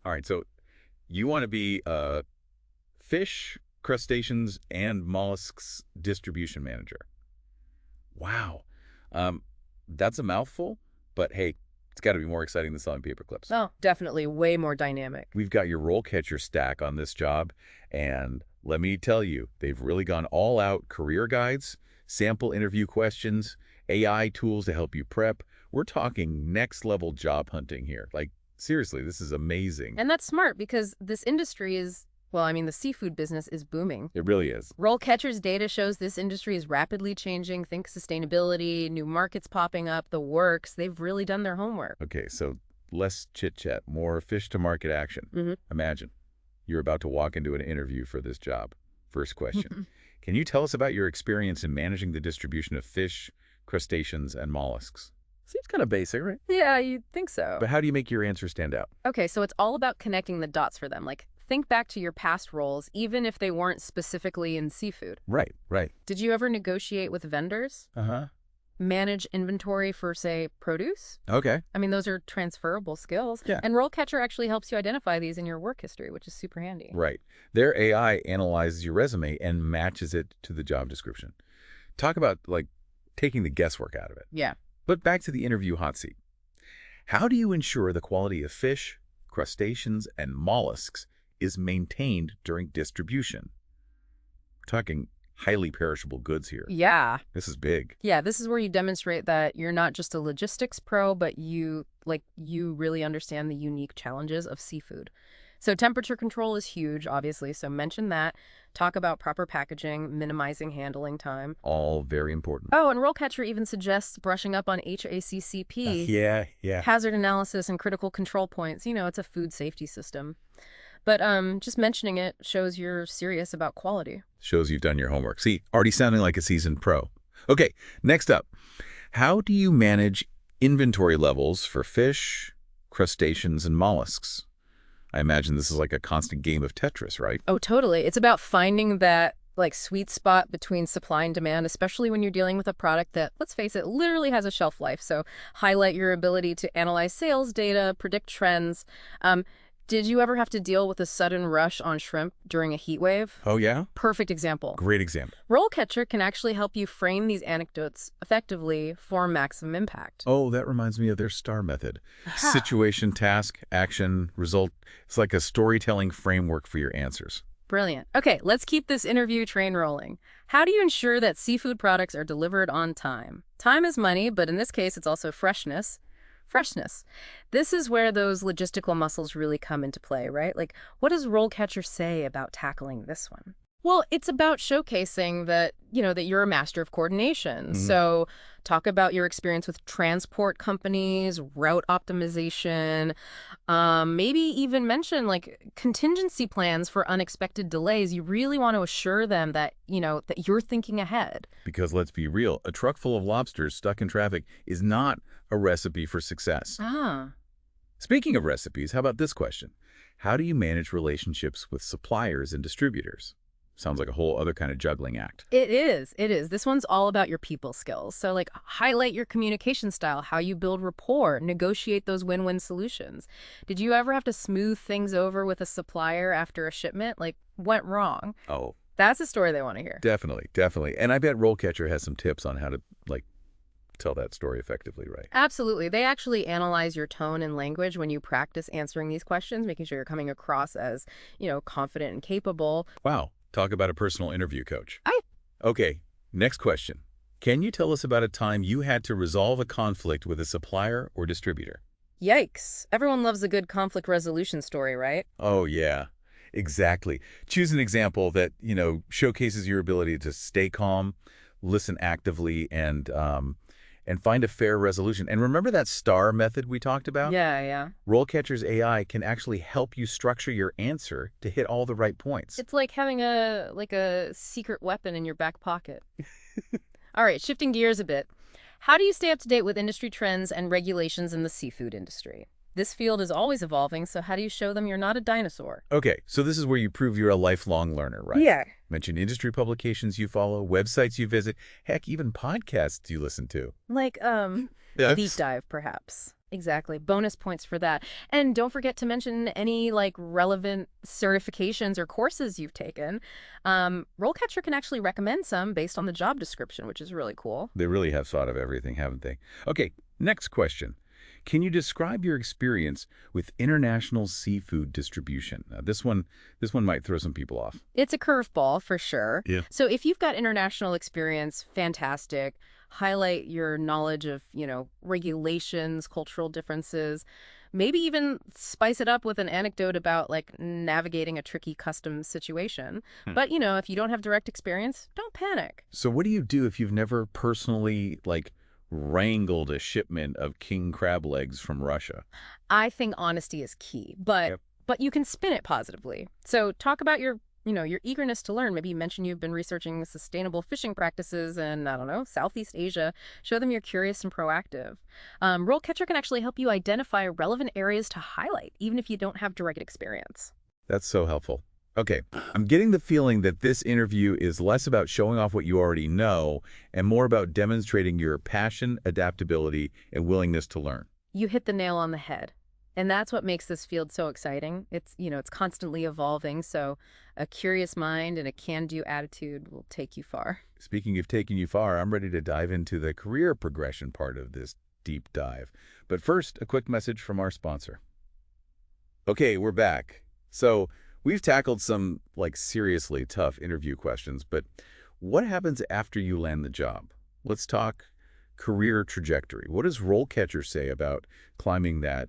All right, so you want to be a fish, crustaceans, and mollusks distribution manager. Wow. Um, that's a mouthful, but hey, it's got to be more exciting than selling paper clips. Oh, definitely way more dynamic. We've got your RoleCatcher stack on this job, and let me tell you, they've really gone all out career guides, sample interview questions, AI tools to help you prep. We're talking next level job hunting here. Like, seriously, this is amazing. And that's smart because this industry is, well, I mean, the seafood business is booming. It really is. RoleCatcher's data shows this industry is rapidly changing. Think sustainability, new markets popping up, the works. They've really done their homework. Okay, so less chit-chat, more fish-to-market action. Imagine you're about to walk into an interview for this job. First question. Can you tell us about your experience in managing the distribution of fish, crustaceans, and mollusks? Seems kind of basic, right? Yeah, you'd think so. But how do you make your answer stand out? Okay, so it's all about connecting the dots for them. Like, think back to your past roles, even if they weren't specifically in seafood. Right, right. Did you ever negotiate with vendors? Uh-huh. Manage inventory for, say, produce? Okay. I mean, those are transferable skills. Yeah. And RoleCatcher actually helps you identify these in your work history, which is super handy. Right. Their AI analyzes your resume and matches it to the job description. Talk about, like, taking the guesswork out of it. Yeah. But back to the interview hot seat. How do you ensure the quality of fish, crustaceans, and mollusks is maintained during distribution? We're talking highly perishable goods here. Yeah. This is big. Yeah, this is where you demonstrate that you're not just a logistics pro, but you really understand the unique challenges of seafood. So temperature control is huge, obviously, so mention that. Talk about proper packaging, minimizing handling time. All very important. Oh, and RoleCatcher even suggests brushing up on HACCP, Yeah. hazard analysis, and critical control points. You know, it's a food safety system. But just mentioning it shows you're serious about quality. Shows you've done your homework. See, already sounding like a seasoned pro. Okay, next up. How do you manage inventory levels for fish, crustaceans, and mollusks? I imagine this is like a constant game of Tetris, right? Oh, totally. It's about finding that sweet spot between supply and demand, especially when you're dealing with a product that, let's face it, literally has a shelf life. So highlight your ability to analyze sales data, predict trends. Did you ever have to deal with a sudden rush on shrimp during a heat wave? Oh, yeah? Perfect example. Great example. RoleCatcher can actually help you frame these anecdotes effectively for maximum impact. Oh, that reminds me of their STAR method. Situation, task, action, result. It's like a storytelling framework for your answers. Brilliant. Okay, let's keep this interview train rolling. How do you ensure that seafood products are delivered on time? Time is money, but in this case, it's also freshness. This is where those logistical muscles really come into play, right? Like, what does RoleCatcher say about tackling this one? Well, it's about showcasing that, that you're a master of coordination. So talk about your experience with transport companies, route optimization, maybe even mention contingency plans for unexpected delays. You really want to assure them that, that you're thinking ahead. Because let's be real, a truck full of lobsters stuck in traffic is not a recipe for success. Speaking of recipes, how about this question? How do you manage relationships with suppliers and distributors? Sounds like a whole other kind of juggling act. It is. This one's all about your people skills. So highlight your communication style, how you build rapport, negotiate those win-win solutions. Did you ever have to smooth things over with a supplier after a shipment went wrong? Oh, that's a story they want to hear. Definitely. And I bet RoleCatcher has some tips on how to tell that story effectively, right? Absolutely. They actually analyze your tone and language when you practice answering these questions, making sure you're coming across as, confident and capable. Wow. Talk about a personal interview coach. Okay, next question. Can you tell us about a time you had to resolve a conflict with a supplier or distributor? Yikes. Everyone loves a good conflict resolution story, right? Oh, yeah, exactly. Choose an example that, showcases your ability to stay calm, listen actively, and find a fair resolution. And remember that STAR method we talked about? Yeah. RoleCatcher's AI can actually help you structure your answer to hit all the right points. It's like having a secret weapon in your back pocket. All right, shifting gears a bit. How do you stay up to date with industry trends and regulations in the seafood industry? This field is always evolving, so how do you show them you're not a dinosaur? Okay, so this is where you prove you're a lifelong learner, right? Yeah. Mention industry publications you follow, websites you visit, heck, even podcasts you listen to. Deep dive, perhaps. Exactly. Bonus points for that. And don't forget to mention any like relevant certifications or courses you've taken. RoleCatcher can actually recommend some based on the job description, which is really cool. They really have thought of everything, haven't they? Okay, next question. Can you describe your experience with international seafood distribution? Now, this one might throw some people off. It's a curveball for sure. Yeah. So if you've got international experience, fantastic. Highlight your knowledge of, regulations, cultural differences. Maybe even spice it up with an anecdote about like navigating a tricky customs situation. But, if you don't have direct experience, don't panic. So what do you do if you've never personally, like, wrangled a shipment of king crab legs from Russia? I think honesty is key, but Yep. but you can spin it positively. So talk about your eagerness to learn. Maybe you mention you've been researching sustainable fishing practices in, I don't know, Southeast Asia. Show them you're curious and proactive. RoleCatcher can actually help you identify relevant areas to highlight, even if you don't have direct experience. That's so helpful. Okay, I'm getting the feeling that this interview is less about showing off what you already know and more about demonstrating your passion, adaptability, and willingness to learn. You hit the nail on the head. And that's what makes this field so exciting. It's constantly evolving, so a curious mind and a can-do attitude will take you far. Speaking of taking you far, I'm ready to dive into the career progression part of this deep dive. But first, a quick message from our sponsor. Okay, we're back. So we've tackled some, like, seriously tough interview questions, but what happens after you land the job? Let's talk career trajectory. What does RoleCatcher say about climbing that,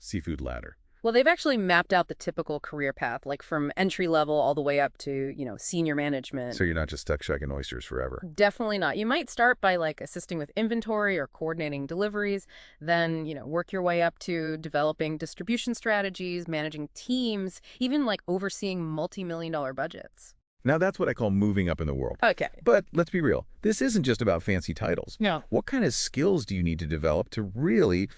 seafood ladder? Well, they've actually mapped out the typical career path, like from entry level all the way up to, senior management. So you're not just stuck shucking oysters forever. Definitely not. You might start by like assisting with inventory or coordinating deliveries, then, work your way up to developing distribution strategies, managing teams, even like overseeing multi-million-dollar budgets. Now that's what I call moving up in the world. Okay. But let's be real. This isn't just about fancy titles. Yeah. What kind of skills do you need to develop to really,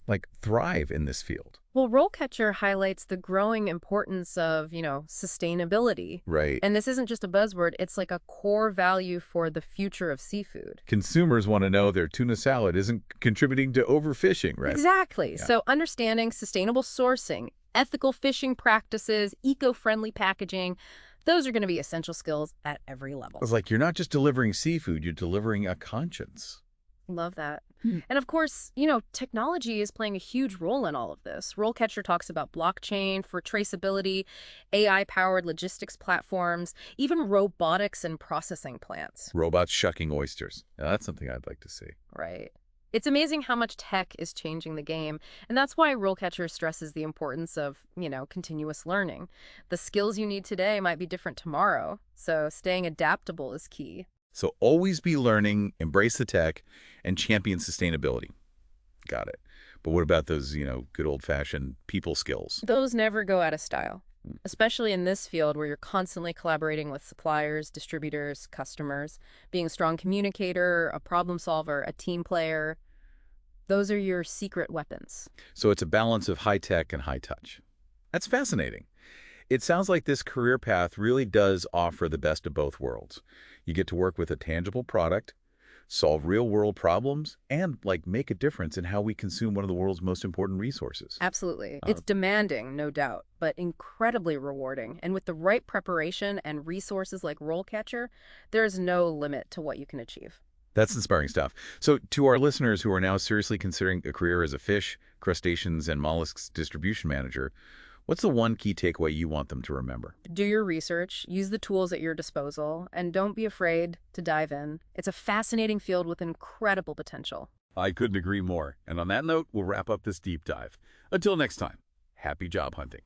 like, thrive in this field? Well, RoleCatcher highlights the growing importance of, sustainability. Right. And this isn't just a buzzword, it's like a core value for the future of seafood. Consumers want to know their tuna salad isn't contributing to overfishing, right? Exactly. Yeah. So understanding sustainable sourcing, ethical fishing practices, eco-friendly packaging, those are going to be essential skills at every level. It's like you're not just delivering seafood, you're delivering a conscience. Love that. And of course, technology is playing a huge role in all of this. RoleCatcher talks about blockchain for traceability, AI-powered logistics platforms, even robotics and processing plants. Robots shucking oysters. Now, that's something I'd like to see. Right. It's amazing how much tech is changing the game, and that's why RoleCatcher stresses the importance of, continuous learning. The skills you need today might be different tomorrow, so staying adaptable is key. So always be learning, embrace the tech, and champion sustainability. Got it. But what about those, good old-fashioned people skills? Those never go out of style, especially in this field where you're constantly collaborating with suppliers, distributors, customers, being a strong communicator, a problem solver, a team player. Those are your secret weapons. So it's a balance of high tech and high touch. That's fascinating. It sounds like this career path really does offer the best of both worlds. You get to work with a tangible product, solve real-world problems, and, like, make a difference in how we consume one of the world's most important resources. Absolutely. It's demanding, no doubt, but incredibly rewarding. And with the right preparation and resources like RoleCatcher, there is no limit to what you can achieve. That's inspiring stuff. So to our listeners who are now seriously considering a career as a fish, crustaceans, and mollusks distribution manager, what's the one key takeaway you want them to remember? Do your research, use the tools at your disposal, and don't be afraid to dive in. It's a fascinating field with incredible potential. I couldn't agree more. And on that note, we'll wrap up this deep dive. Until next time, happy job hunting.